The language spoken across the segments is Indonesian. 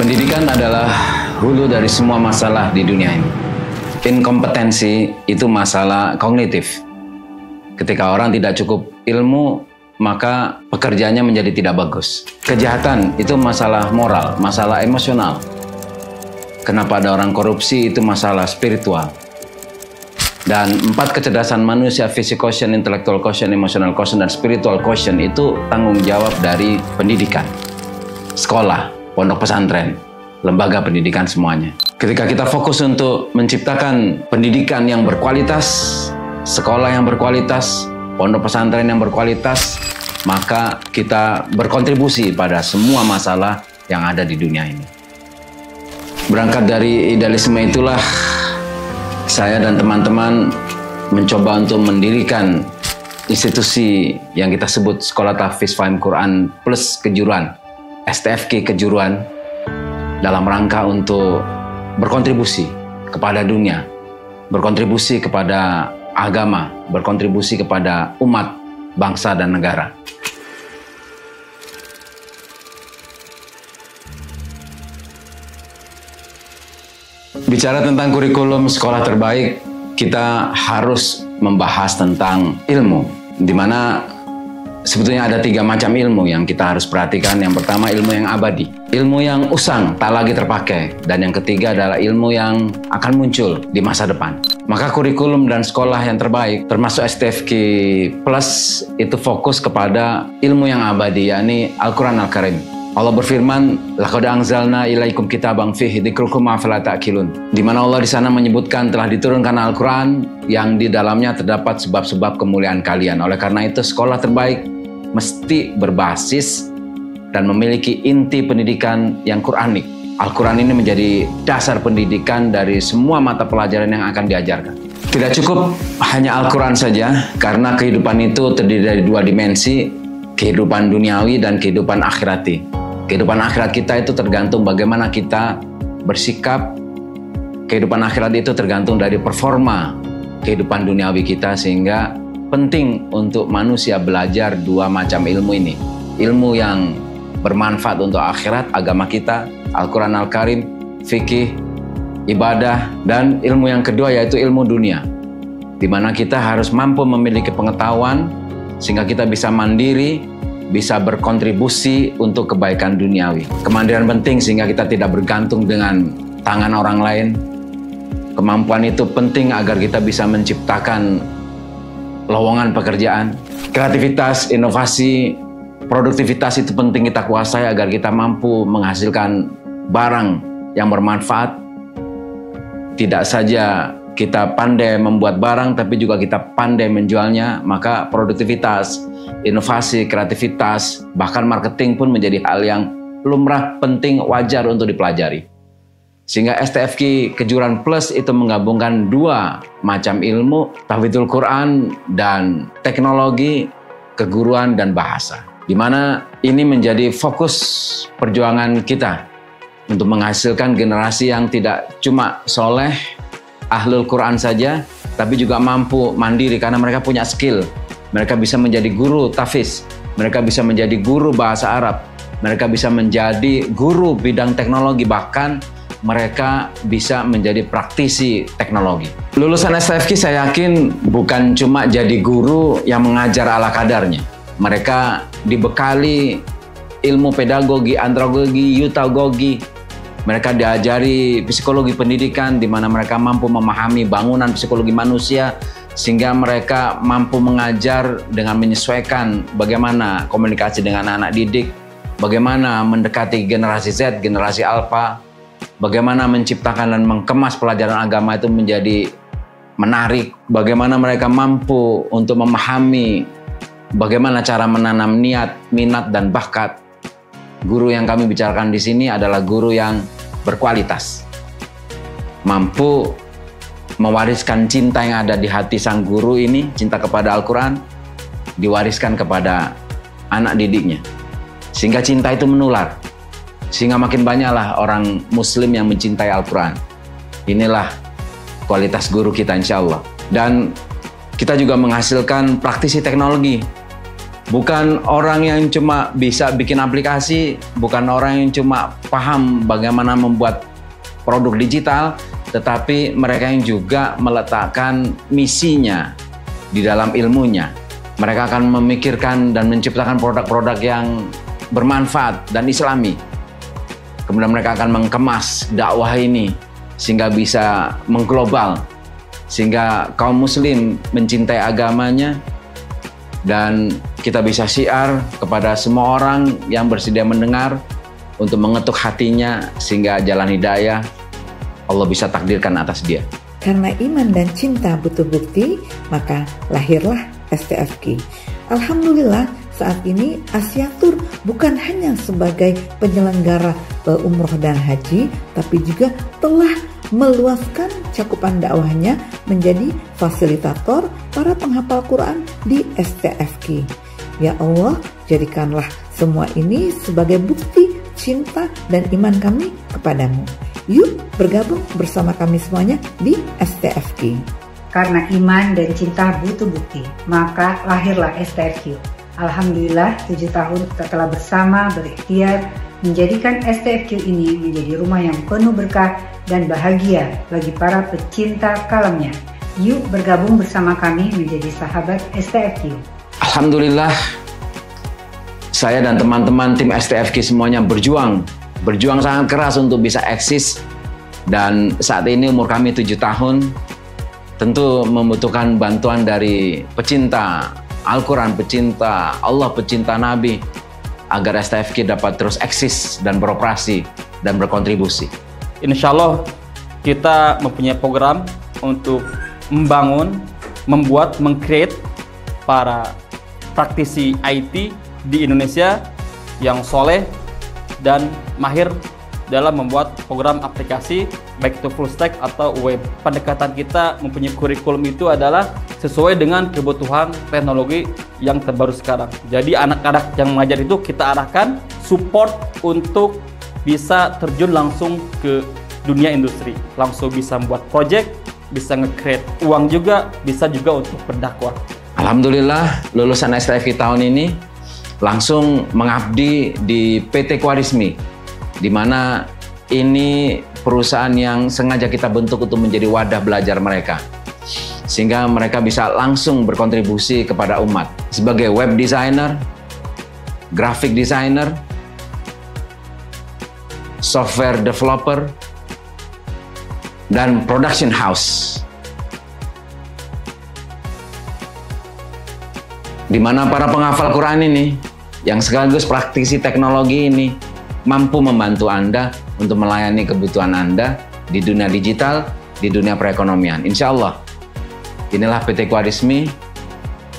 Pendidikan adalah hulu dari semua masalah di dunia ini. Inkompetensi itu masalah kognitif. Ketika orang tidak cukup ilmu, maka pekerjaannya menjadi tidak bagus. Kejahatan itu masalah moral, masalah emosional. Kenapa ada orang korupsi itu masalah spiritual. Dan 4 kecerdasan manusia, fisik quotient, intellectual quotient, emotional quotient, dan spiritual quotient itu tanggung jawab dari pendidikan. Sekolah, pondok pesantren, lembaga pendidikan semuanya. Ketika kita fokus untuk menciptakan pendidikan yang berkualitas, sekolah yang berkualitas, pondok pesantren yang berkualitas, maka kita berkontribusi pada semua masalah yang ada di dunia ini. Berangkat dari idealisme itulah saya dan teman-teman mencoba untuk mendirikan institusi yang kita sebut Sekolah Tahfiz Fahim Quran Plus Kejuruan, STFQ Kejuruan, dalam rangka untuk berkontribusi kepada dunia, berkontribusi kepada agama, berkontribusi kepada umat, bangsa, dan negara. Bicara tentang kurikulum sekolah terbaik, kita harus membahas tentang ilmu, di mana sebetulnya ada 3 macam ilmu yang kita harus perhatikan. Yang pertama, ilmu yang abadi, ilmu yang usang, tak lagi terpakai. Dan yang ketiga adalah ilmu yang akan muncul di masa depan. Maka kurikulum dan sekolah yang terbaik, termasuk STFQ Plus, itu fokus kepada ilmu yang abadi, yakni Al-Quran Al-Karim. Allah berfirman, "Laqad anzalna ilaikum kitaban fihi dzikrukum afala ta'qilun." Di mana Allah di sana menyebutkan telah diturunkan Al-Quran yang di dalamnya terdapat sebab-sebab kemuliaan kalian. Oleh karena itu, sekolah terbaik mesti berbasis dan memiliki inti pendidikan yang Quranik. Al-Quran ini menjadi dasar pendidikan dari semua mata pelajaran yang akan diajarkan. Tidak cukup hanya Al-Quran saja, karena kehidupan itu terdiri dari 2 dimensi, kehidupan duniawi dan kehidupan akhirati. Kehidupan akhirat kita itu tergantung bagaimana kita bersikap. Kehidupan akhirat itu tergantung dari performa kehidupan duniawi kita, sehingga penting untuk manusia belajar 2 macam ilmu ini. Ilmu yang bermanfaat untuk akhirat, agama kita, Al-Quran Al-Karim, fikih, ibadah, dan ilmu yang kedua yaitu ilmu dunia, di mana kita harus mampu memiliki pengetahuan sehingga kita bisa mandiri, bisa berkontribusi untuk kebaikan duniawi. Kemandirian penting sehingga kita tidak bergantung dengan tangan orang lain. Kemampuan itu penting agar kita bisa menciptakan lowongan pekerjaan. Kreativitas, inovasi, produktivitas itu penting kita kuasai agar kita mampu menghasilkan barang yang bermanfaat. Tidak saja kita pandai membuat barang, tapi juga kita pandai menjualnya. Maka produktivitas, inovasi, kreativitas, bahkan marketing pun menjadi hal yang lumrah, penting, wajar untuk dipelajari. Sehingga STFQ Kejuruan Plus itu menggabungkan 2 macam ilmu, tahfidzul Quran dan teknologi, keguruan, dan bahasa. Di mana ini menjadi fokus perjuangan kita untuk menghasilkan generasi yang tidak cuma soleh, ahlul Quran saja, tapi juga mampu mandiri karena mereka punya skill. Mereka bisa menjadi guru tahfiz, mereka bisa menjadi guru bahasa Arab, mereka bisa menjadi guru bidang teknologi, bahkan mereka bisa menjadi praktisi teknologi. Lulusan STFQ saya yakin bukan cuma jadi guru yang mengajar ala kadarnya. Mereka dibekali ilmu pedagogi, andragogi, yutagogi. Mereka diajari psikologi pendidikan, di mana mereka mampu memahami bangunan psikologi manusia, sehingga mereka mampu mengajar dengan menyesuaikan bagaimana komunikasi dengan anak didik, bagaimana mendekati generasi Z, generasi Alpha, bagaimana menciptakan dan mengemas pelajaran agama itu menjadi menarik, bagaimana mereka mampu untuk memahami bagaimana cara menanam niat, minat, dan bakat. Guru yang kami bicarakan di sini adalah guru yang berkualitas, mampu mewariskan cinta yang ada di hati sang guru ini, cinta kepada Al-Quran, diwariskan kepada anak didiknya. Sehingga cinta itu menular, sehingga makin banyaklah orang Muslim yang mencintai Al-Quran. Inilah kualitas guru kita insya Allah. Dan kita juga menghasilkan praktisi teknologi, Bukan orang yang cuma bisa bikin aplikasi, bukan orang yang cuma paham bagaimana membuat produk digital, tetapi mereka yang juga meletakkan misinya di dalam ilmunya. Mereka akan memikirkan dan menciptakan produk-produk yang bermanfaat dan islami. Kemudian mereka akan mengemas dakwah ini sehingga bisa mengglobal, sehingga kaum muslim mencintai agamanya, dan kita bisa syiar kepada semua orang yang bersedia mendengar untuk mengetuk hatinya sehingga jalan hidayah Allah bisa takdirkan atas dia. Karena iman dan cinta butuh bukti, maka lahirlah STFQ. Alhamdulillah saat ini Asyatur bukan hanya sebagai penyelenggara umroh dan haji, tapi juga telah meluaskan cakupan dakwahnya menjadi fasilitator para penghafal Quran di STFQ. Ya Allah, jadikanlah semua ini sebagai bukti cinta dan iman kami kepadamu. Yuk bergabung bersama kami semuanya di STFQ. Karena iman dan cinta butuh bukti, maka lahirlah STFQ. Alhamdulillah 7 tahun kita telah bersama berikhtiar menjadikan STFQ ini menjadi rumah yang penuh berkah dan bahagia bagi para pecinta kalamnya. Yuk bergabung bersama kami menjadi sahabat STFQ. Alhamdulillah, saya dan teman-teman tim STFQ semuanya berjuang sangat keras untuk bisa eksis, dan saat ini umur kami 7 tahun, tentu membutuhkan bantuan dari pecinta Al-Quran, pecinta Allah, pecinta Nabi, agar STFQ dapat terus eksis dan beroperasi dan berkontribusi. Insya Allah kita mempunyai program untuk membangun, membuat, meng-create para praktisi IT di Indonesia yang soleh dan mahir dalam membuat program aplikasi, baik itu full stack atau web. Pendekatan kita mempunyai kurikulum itu adalah sesuai dengan kebutuhan teknologi yang terbaru sekarang. Jadi anak-anak yang mengajar itu kita arahkan support untuk bisa terjun langsung ke dunia industri, langsung bisa membuat project, bisa nge-create uang juga, bisa juga untuk berdakwah. Alhamdulillah lulusan STFQ tahun ini langsung mengabdi di PT Quarismi, di mana ini perusahaan yang sengaja kita bentuk untuk menjadi wadah belajar mereka, sehingga mereka bisa langsung berkontribusi kepada umat sebagai web designer, graphic designer, software developer, dan production house, di mana para penghafal Quran ini yang sekaligus praktisi teknologi ini mampu membantu Anda untuk melayani kebutuhan Anda di dunia digital, di dunia perekonomian. Insya Allah, inilah PT Quarismi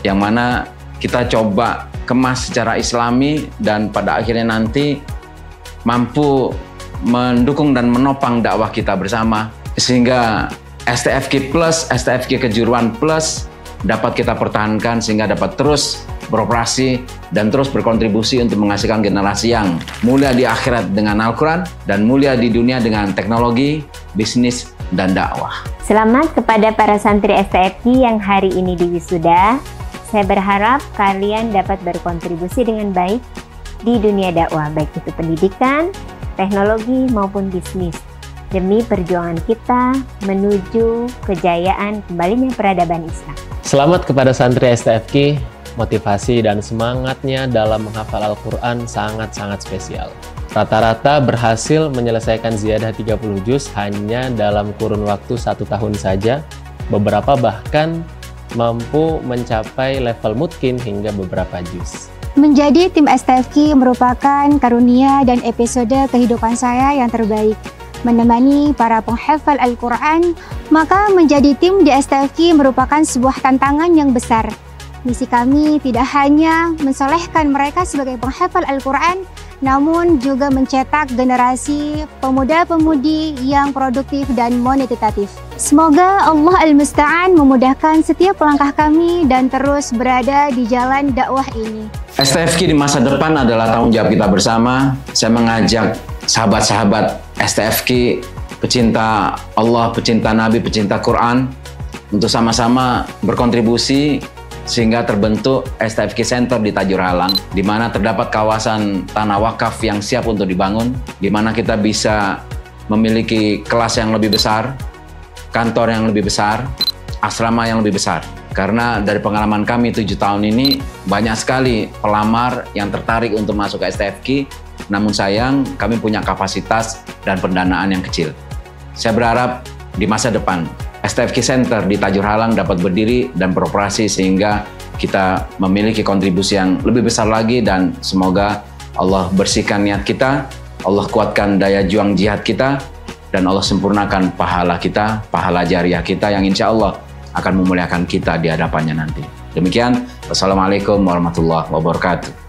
yang mana kita coba kemas secara islami dan pada akhirnya nanti mampu mendukung dan menopang dakwah kita bersama, sehingga STFQ Plus, STFQ Kejuruan Plus dapat kita pertahankan sehingga dapat terus beroperasi dan terus berkontribusi untuk menghasilkan generasi yang mulia di akhirat dengan Al-Quran dan mulia di dunia dengan teknologi, bisnis, dan dakwah. Selamat kepada para santri STFQ yang hari ini diwisuda. Saya berharap kalian dapat berkontribusi dengan baik di dunia dakwah, baik itu pendidikan, teknologi, maupun bisnis, demi perjuangan kita menuju kejayaan kembalinya peradaban Islam. Selamat kepada santri STFQ, motivasi dan semangatnya dalam menghafal Al-Quran sangat-sangat spesial. Rata-rata berhasil menyelesaikan ziyadah 30 juz hanya dalam kurun waktu 1 tahun saja. Beberapa bahkan mampu mencapai level mutkin hingga beberapa juz. Menjadi tim STFQ merupakan karunia dan episode kehidupan saya yang terbaik. Menemani para penghafal Al-Quran, maka menjadi tim di STFQ merupakan sebuah tantangan yang besar. Misi kami tidak hanya mensolehkan mereka sebagai penghafal Al-Quran, namun juga mencetak generasi pemuda-pemudi yang produktif dan monetatif. Semoga Allah Al-Musta'an memudahkan setiap langkah kami dan terus berada di jalan dakwah ini. STFQ di masa depan adalah tanggung jawab kita bersama. Saya mengajak sahabat-sahabat STFQ, pecinta Allah, pecinta Nabi, pecinta Quran, untuk sama-sama berkontribusi sehingga terbentuk STFQ Center di Tajur Halang, di mana terdapat kawasan tanah wakaf yang siap untuk dibangun, di mana kita bisa memiliki kelas yang lebih besar, kantor yang lebih besar, asrama yang lebih besar. Karena dari pengalaman kami 7 tahun ini, banyak sekali pelamar yang tertarik untuk masuk ke STFQ, namun sayang kami punya kapasitas dan pendanaan yang kecil. Saya berharap di masa depan STFQ Center di Tajur Halang dapat berdiri dan beroperasi sehingga kita memiliki kontribusi yang lebih besar lagi, dan semoga Allah bersihkan niat kita, Allah kuatkan daya juang jihad kita, dan Allah sempurnakan pahala kita, pahala jariah kita yang insya Allah akan memuliakan kita di hadapannya nanti. Demikian, wassalamualaikum warahmatullahi wabarakatuh.